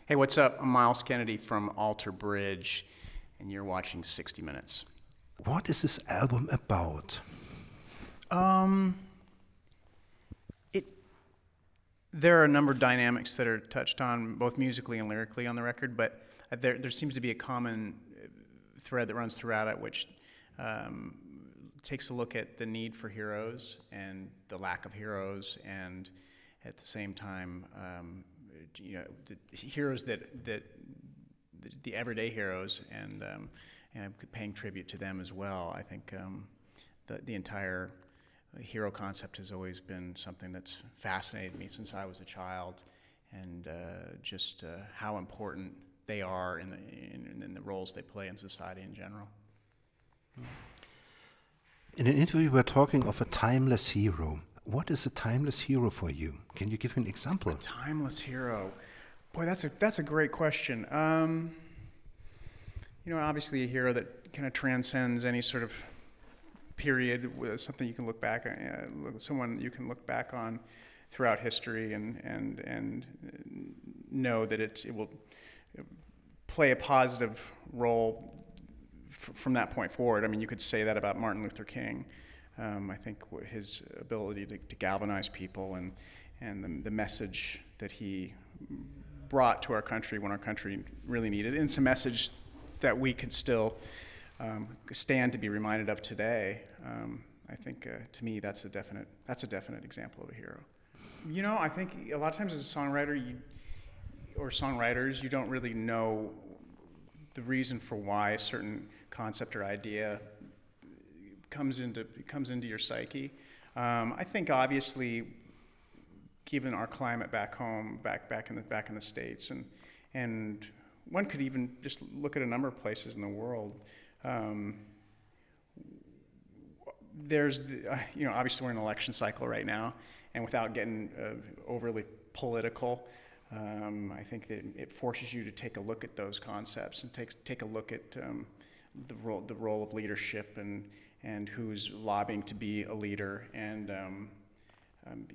Hey, what's up? I'm Myles Kennedy from Alter Bridge, and you're watching 60 Minutes. What is this album about? Um, it there are a number of dynamics that are touched on both musically and lyrically on the record, but there seems to be a common thread that runs throughout it, which um, takes a look at the need for heroes and the lack of heroes, and at the same time, the heroes that the everyday heroes, and paying tribute to them as well. I think the entire hero concept has always been something that's fascinated me since I was a child, and just how important they are in the roles they play in society in general. In an interview, you were talking of a timeless hero. What is a timeless hero for you? Can you give me an example? A timeless hero. Boy, that's a great question. Obviously a hero that kind of transcends any sort of period, something you can look back on, someone you can look back on throughout history and know that it will play a positive role from that point forward. I mean, you could say that about Martin Luther King. I think his ability to galvanize people and the message that he brought to our country when our country really needed it. And it's a message that we could still stand to be reminded of today. I think to me that's a definite example of a hero. I think a lot of times as a songwriter or songwriters, you don't really know the reason for why a certain concept or idea comes into your psyche. I think obviously, given our climate back home, back in the States, and one could even just look at a number of places in the world. There's obviously we're in an election cycle right now, and without getting overly political, I think that it forces you to take a look at those concepts and take a look at the role of leadership and who's lobbying to be a leader, and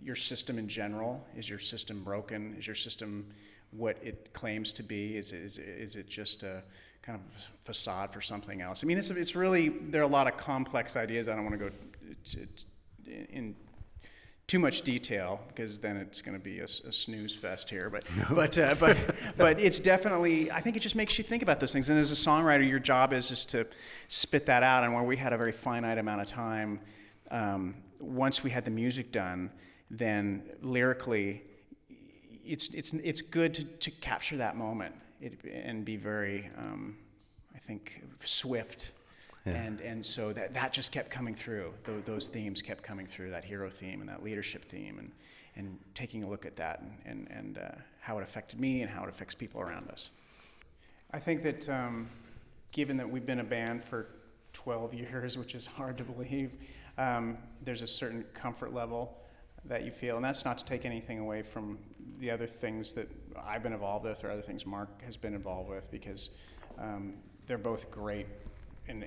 your system in general. Is your system broken? Is your system what it claims to be? Is it just a kind of facade for something else? I mean, it's really, there are a lot of complex ideas. I don't want to go in too much detail because then it's going to be a snooze fest here. But it's definitely, I think it just makes you think about those things. And as a songwriter, your job is to spit that out. And where we had a very finite amount of time, once we had the music done, then lyrically, it's good to capture that moment and be very, I think, swift. Yeah. And so that just kept coming through. Those themes kept coming through, that hero theme and that leadership theme, and taking a look at that and how it affected me and how it affects people around us. I think that given that we've been a band for 12 years, which is hard to believe, there's a certain comfort level that you feel, and that's not to take anything away from the other things that I've been involved with or other things Mark has been involved with, because they're both great, and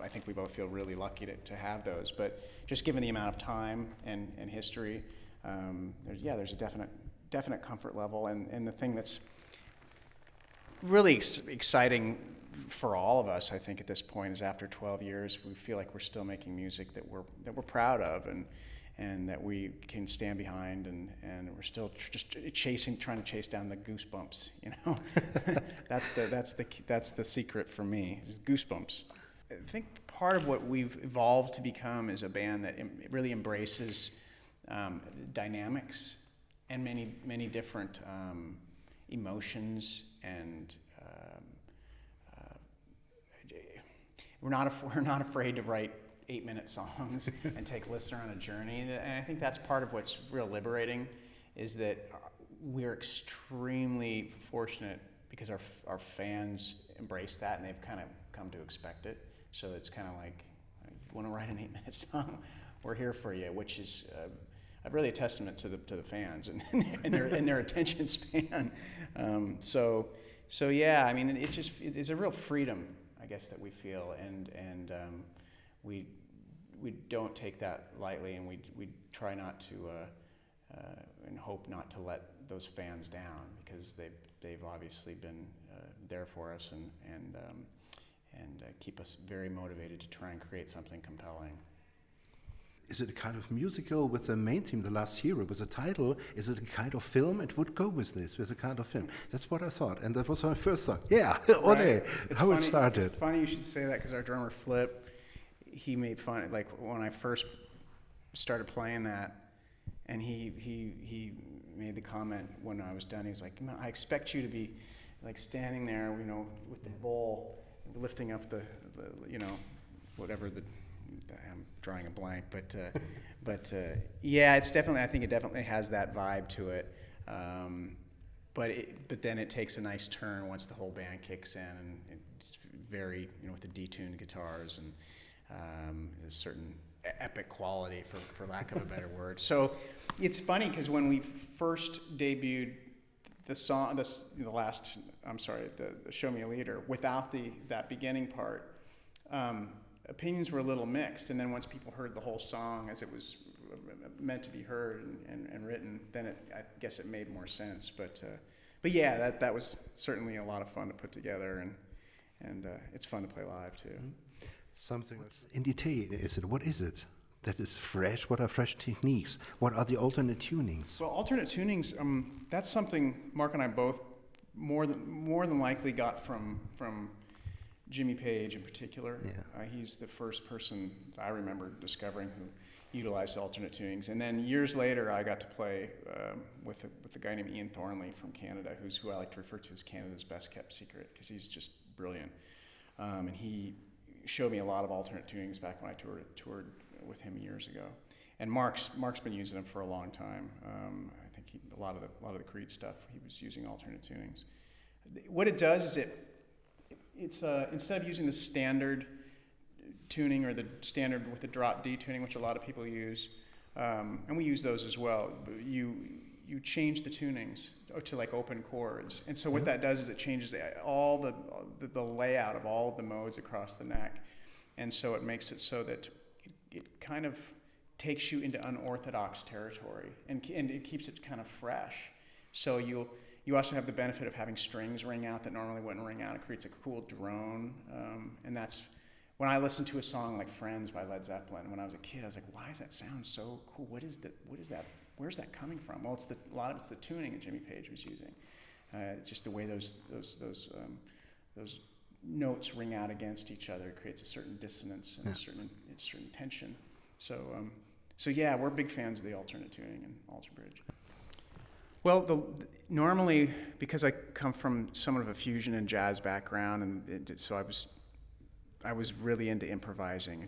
I think we both feel really lucky to have those. But just given the amount of time and history, there's a definite comfort level, and the thing that's really exciting for all of us, I think, at this point, is after 12 years, we feel like we're still making music that we're proud of, and that we can stand behind, and we're still just trying to chase down the goosebumps. That's the secret for me, is goosebumps. I think part of what we've evolved to become is a band that really embraces dynamics and many different emotions, and we're not afraid to write 8-minute songs and take listeners on a journey. And I think that's part of what's real liberating, is that we're extremely fortunate because our fans embrace that, and they've kind of come to expect it. So it's kind of like, you want to write an 8-minute song, we're here for you, which is really a testament to the fans and their attention span. So yeah, I mean, it's a real freedom, I guess, that we feel, and we don't take that lightly, and we try not to and hope not to let those fans down, because they've obviously been there for us and keep us very motivated to try and create something compelling. Is it a kind of musical with the main theme, The Last Hero, with the title? Is it a kind of film? It would go with this, with a kind of film. That's what I thought, and that was my first thought. Yeah, Right. how it started. It's funny you should say that, because our drummer Flip, he made fun, like when I first started playing that, and he made the comment when I was done, he was like, I expect you to be like standing there, with the bowl, lifting up the whatever I'm drawing a blank, but yeah, it's definitely, I think it definitely has that vibe to it. But then it takes a nice turn once the whole band kicks in, and it's very, with the detuned guitars and a certain epic quality, for lack of a better word. So it's funny, because when we first debuted the song, the Show Me a Leader, without that beginning part, opinions were a little mixed, and then once people heard the whole song as it was meant to be heard and written, then I guess it made more sense. But yeah, that was certainly a lot of fun to put together, and it's fun to play live too. Something in detail, is it? What is it that is fresh? What are fresh techniques? What are the alternate tunings? Well, alternate tunings, that's something Mark and I both more than likely got from Jimmy Page in particular. Yeah. He's the first person I remember discovering who utilized alternate tunings. And then years later, I got to play with a guy named Ian Thornley from Canada, who I like to refer to as Canada's best kept secret, because he's just brilliant. And he showed me a lot of alternate tunings back when I toured with him years ago. And Mark's been using them for a long time. I think a lot of the Creed stuff, he was using alternate tunings. What it does is it's instead of using the standard tuning, or the standard with the drop D tuning, which a lot of people use, and we use those as well, you change the tunings to like open chords. And so what that does is it changes all the layout of all of the modes across the neck. And so it makes it so that it kind of takes you into unorthodox territory, and it keeps it kind of fresh. So you also have the benefit of having strings ring out that normally wouldn't ring out. It creates a cool drone, and that's when I listened to a song like "Friends" by Led Zeppelin. When I was a kid, I was like, "Why does that sound so cool? What is that? Where's that coming from?" Well, a lot of it's the tuning that Jimmy Page was using. It's just the way those notes ring out against each other. It creates a certain dissonance and a certain tension. So yeah, we're big fans of the alternate tuning and alter bridge. Well, normally, because I come from somewhat of a fusion and jazz background, and so I was really into improvising. You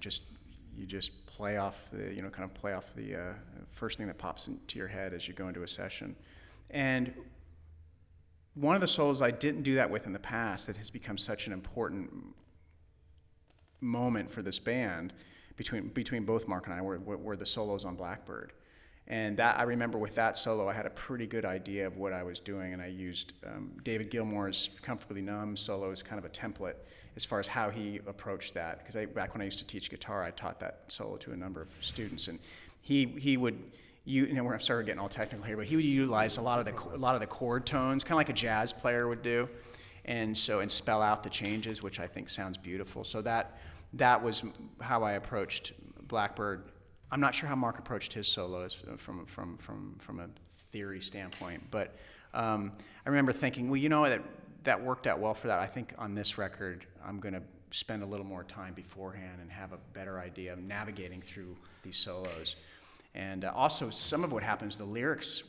just play off the first thing that pops into your head as you go into a session. And one of the solos I didn't do that with in the past, that has become such an important moment for this band, between both Mark and I, were the solos on Blackbird. And that, I remember with that solo, I had a pretty good idea of what I was doing, and I used David Gilmour's Comfortably Numb solo as kind of a template as far as how he approached that. Because back when I used to teach guitar, I taught that solo to a number of students, and he would, I'm sorry we're getting all technical here, but he would utilize a lot of the chord tones, kind of like a jazz player would do, and spell out the changes, which I think sounds beautiful. So that was how I approached Blackbird. I'm not sure how Mark approached his solos from a theory standpoint, but I remember thinking, well, that worked out well for that. I think on this record, I'm going to spend a little more time beforehand and have a better idea of navigating through these solos. And also, some of what happens, the lyrics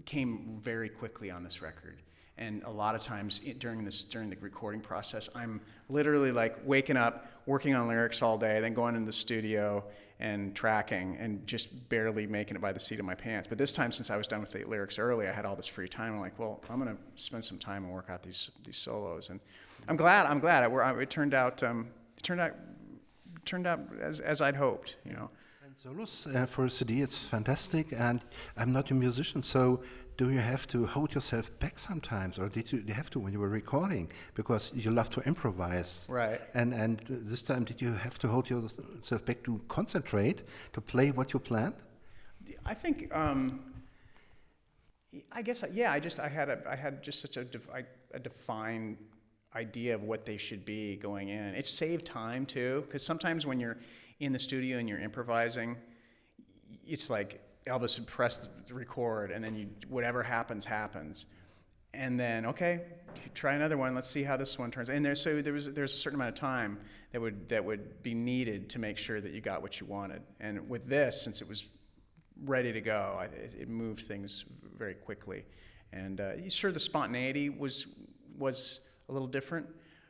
came very quickly on this record. And a lot of times during the recording process, I'm literally like waking up, working on lyrics all day, then going into the studio and tracking, and just barely making it by the seat of my pants. But this time, since I was done with the lyrics early, I had all this free time. I'm like, well, I'm going to spend some time and work out these solos. And I'm glad. It turned out as I'd hoped, And solos for a CD, it's fantastic. And I'm not a musician, so do you have to hold yourself back sometimes, or did you have to when you were recording, because you love to improvise? Right. And this time, did you have to hold yourself back to concentrate, to play what you planned? I think, I guess, yeah, I had just such a defined idea of what they should be going in. It saved time too, because sometimes when you're in the studio and you're improvising, it's like Elvis would press the record, and then whatever happens, happens. And then, okay, try another one. Let's see how this one turns. And there's a certain amount of time that would be needed to make sure that you got what you wanted. And with this, since it was ready to go, it moved things very quickly. And sure, the spontaneity was a little different,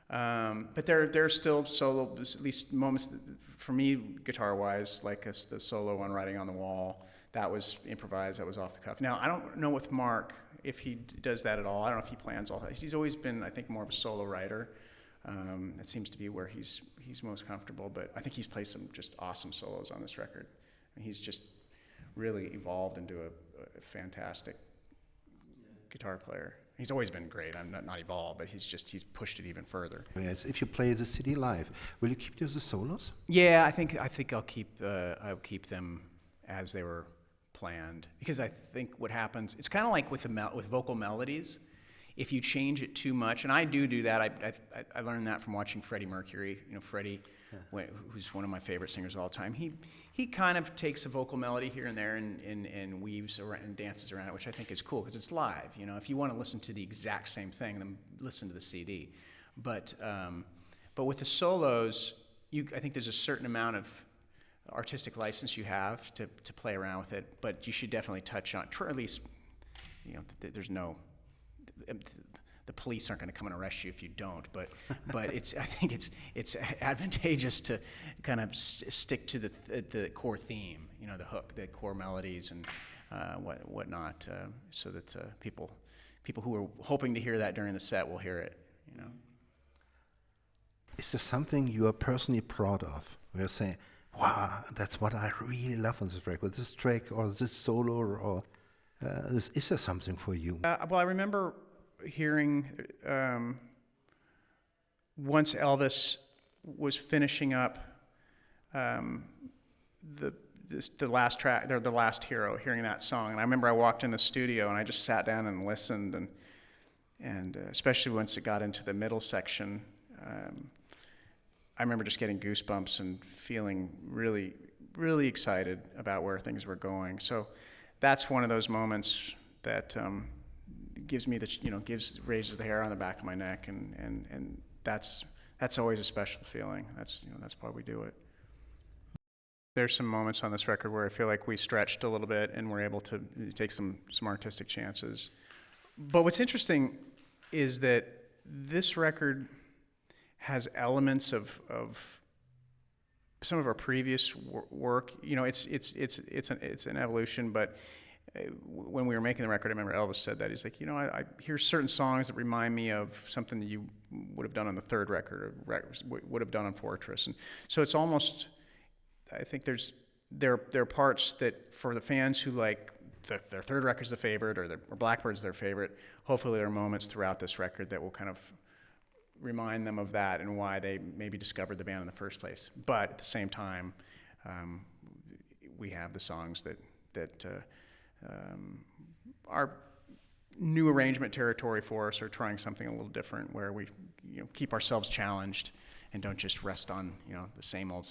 but there are still solo, at least moments that, for me, guitar-wise, like the solo on "Writing on the Wall." That was improvised. That was off the cuff. Now I don't know with Mark if he does that at all. I don't know if he plans all that. He's always been, I think, more of a solo writer. That seems to be where he's most comfortable. But I think he's played some just awesome solos on this record. And he's just really evolved into a fantastic guitar player. He's always been great. I'm not evolved, but he's pushed it even further. Yes, if you play the CD live, will you keep those solos? Yeah, I think I'll keep them as they were planned, because I think what happens, it's kind of like with vocal melodies. If you change it too much, and I do that. I learned that from watching Freddie Mercury. You know, Freddie, who's one of my favorite singers of all time. He kind of takes a vocal melody here and there and weaves around and dances around it, which I think is cool because it's live. You know, if you want to listen to the exact same thing, then listen to the CD. But with the solos, I think there's a certain amount of artistic license you have to play around with it, but you should definitely touch on, or at least, you know, there's no, the police aren't going to come and arrest you if you don't, but I think it's advantageous to kind of stick to the core theme, you know, the hook, the core melodies and whatnot, so that people who are hoping to hear that during the set will hear it, you know. Is there something you are personally proud of? Where you say, wow, that's what I really love on this record, this track or this solo, or is there something for you? Well, I remember hearing once Elvis was finishing up the last track, the last hero, hearing that song, and I remember I walked in the studio and I just sat down and listened, and especially once it got into the middle section. I remember just getting goosebumps and feeling really, really excited about where things were going. So that's one of those moments that gives me raises the hair on the back of my neck, and that's always a special feeling. That's why we do it. There's some moments on this record where I feel like we stretched a little bit and we're able to take some artistic chances. But what's interesting is that this record has elements of some of our previous work. You know, it's an evolution, but when we were making the record, I remember Elvis said that. He's like, you know, I hear certain songs that remind me of something that you would have done on the third record, or would have done on Fortress. And so it's almost, I think there are parts that for the fans who like their third record's the favorite, or Blackbird's their favorite, hopefully there are moments throughout this record that will kind of remind them of that and why they maybe discovered the band in the first place. But at the same time, we have the songs that are new arrangement territory for us, or trying something a little different, where we keep ourselves challenged and don't just rest on the same old.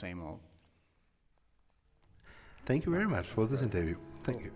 Thank you very much for this interview. Thank you.